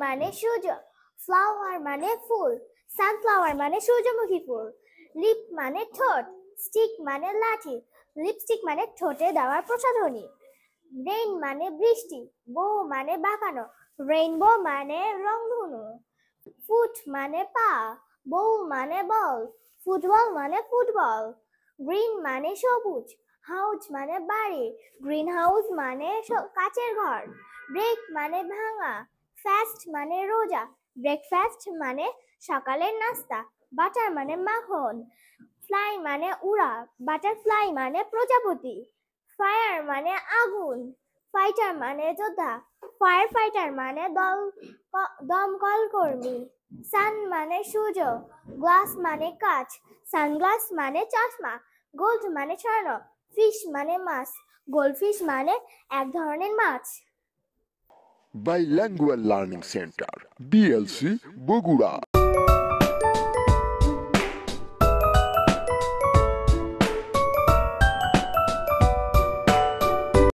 মানে সূর্য, ফ্লাওয়ার মানে ফুল, সানফ্লাওয়ার মানে সূর্যমুখী ফুল। লিপ মানে ঠোঁট, স্টিক মানে লাঠি, লিপস্টিক মানে ঠোঁটে দেওয়ার প্রসাধনী। রেইন মানে বৃষ্টি, বো মানে বাঁকানো, রেইনবো মানে রংধনু। ফুট মানে পা, বল মানে বল, ফুটবল মানে ফুটবল। গ্রিন মানে সবুজ, হাউস মানে বাড়ি, গ্রিন হাউস মানে কাচের ঘর। ব্রেক মানে ভাঙা, ফাস্ট মানে রোজা, ব্রেকফাস্ট মানে সকালের নাস্তা। বাটার মানে মাখন, ফ্লাই মানে উড়া, বাটারফ্লাই মানে প্রজাপতি। ফায়ার মানে আগুন, ফাইটার মানে যোদ্ধা, ফায়ার ফাইটার মানে দমকল কর্মী। সান মানে সূর্য, গ্লাস মানে কাঁচ, সানগ্লাস মানে চশমা। গোল্ড মানে স্বর্ণ, ফিশ মানে মাছ, গোল্ডফিশ মানে এক ধরনের মাছ। Bilingual Learning Center, BLC, Bogura.